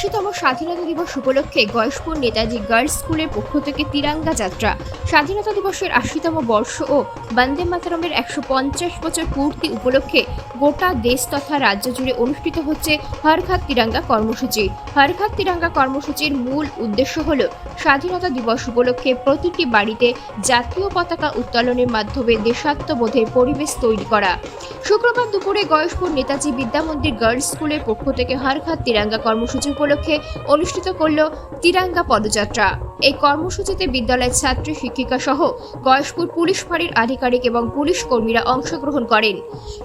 80তম স্বাধীনতা দিবস উপলক্ষে গয়েশপুর নেতাজি গার্লস স্কুলের পক্ষ থেকে তিরঙ্গা যাত্রা। স্বাধীনতা দিবসের 80তম বর্ষ ও বন্দে মাতরমের 150 বছর পূর্তি উপলক্ষে গোটা দেশ তথা রাজ্য জুড়ে অনুষ্ঠিত হচ্ছে হর ঘর তিরঙ্গা কর্মসূচি। হর ঘর তিরঙ্গা কর্মসূচির মূল উদ্দেশ্য হল স্বাধীনতা দিবস উপলক্ষে প্রতিটি বাড়িতে জাতীয় পতাকা উত্তোলনের মাধ্যমে দেশাত্মবোধের পরিবেশ তৈরি করা। শুক্রবার দুপুরে গয়েশপুর নেতাজি বিদ্যামন্দির গার্লস স্কুলের পক্ষ থেকে হর ঘর তিরঙ্গা কর্মসূচি উপলক্ষে অনুষ্ঠিত করল তিরঙ্গা পদযাত্রা। এই কর্মসূচিতে বিদ্যালয়ের ছাত্রী শিক্ষিকা সহ গয়েশপুর পুলিশ ফাঁড়ির আধিকারিক এবং পুলিশ কর্মীরা অংশগ্রহণ করেন।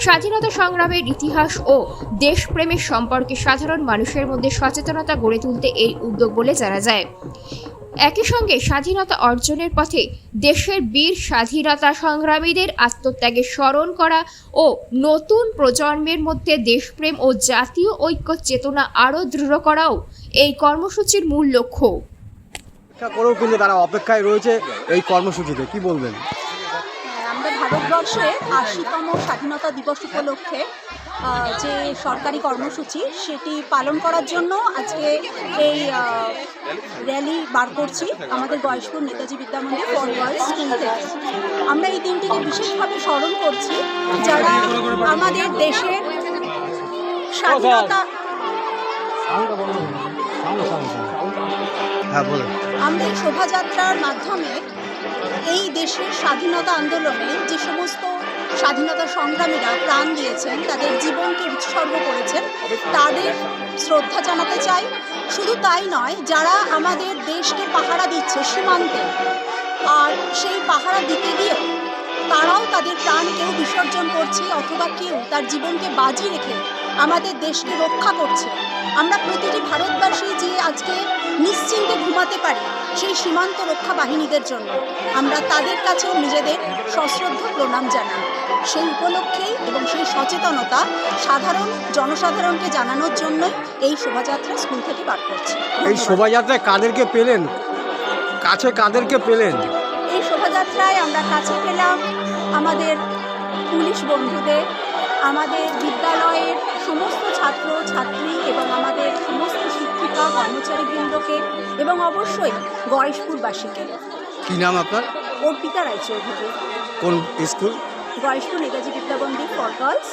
স্বাধীনতা সংগ্রামের ইতিহাস ও দেশপ্রেমের সম্পর্কে সাধারণ মানুষের মধ্যে সচেতনতা গড়ে তুলতে এই উদ্যোগ বলে জানা যায়। একই সঙ্গে স্বাধীনতা অর্জনের পথে দেশের বীর স্বাধীনতা সংগ্রামীদের আত্মত্যাগের স্মরণ করা ও নতুন প্রজন্মের মধ্যে দেশপ্রেম ও জাতীয় ঐক্য চেতনা আরও দৃঢ় করাও এই কর্মসূচির মূল লক্ষ্য। করেও কিন্তু তারা অপেক্ষায় রয়েছে এই কর্মসূচিতে, কি বলবেন? আমরা ভারতবর্ষে 80তম স্বাধীনতা দিবস উপলক্ষে যে সরকারি কর্মসূচি সেটি পালন করার জন্য আজকে এই র্যালি বার করছি আমাদের Gayeshpur Netaji Vidyamandir for girls school থেকে। আমরা এই দিনটিকে বিশেষভাবে স্মরণ করছি যারা আমাদের দেশের স্বাধীনতা আমরা এই শোভাযাত্রার মাধ্যমে এই দেশের স্বাধীনতা আন্দোলনে যে সমস্ত স্বাধীনতা সংগ্রামীরা প্রাণ দিয়েছেন, তাদের জীবনকে উৎসর্গ করেছেন, তাদের শ্রদ্ধা জানাতে চাই। শুধু তাই নয়, যারা আমাদের দেশকে পাহারা দিচ্ছে সীমান্তে, আর সেই পাহারা দিতে গিয়ে তারাও তাদের প্রাণ কেউ বিসর্জন করছে অথবা কেউ তার জীবনকে বাজি রেখে আমাদের দেশকে রক্ষা করছে। আমরা প্রতিটি ভারতবাসী যে আজকে নিশ্চিন্তে ঘুমাতে পারি সেই সীমান্ত রক্ষা বাহিনীদের জন্য আমরা তাদের কাছেও নিজেদের সশ্রদ্ধ প্রণাম জানাই। সেই উপলক্ষেই এবং সেই সচেতনতা সাধারণ জনসাধারণকে জানানোর জন্যই এই শোভাযাত্রা স্কুল থেকে বার করছি। এই শোভাযাত্রায় কাদেরকে পেলেন, কাছে কাদেরকে পেলেন? এই শোভাযাত্রায় আমরা কাছে পেলাম আমাদের পুলিশ বন্ধুদের, আমাদের বিদ্যালয়ের সমস্ত ছাত্র ছাত্রী এবং আমাদের সমস্ত শিক্ষিকা কর্মচারীবৃন্দকে এবং অবশ্যই গয়েশপুরবাসীকে। কি নাম আপনার? অর্পিতা রায়চৌধুরী। কোন school? Gayeshpur Netaji Vidyamandir for girls.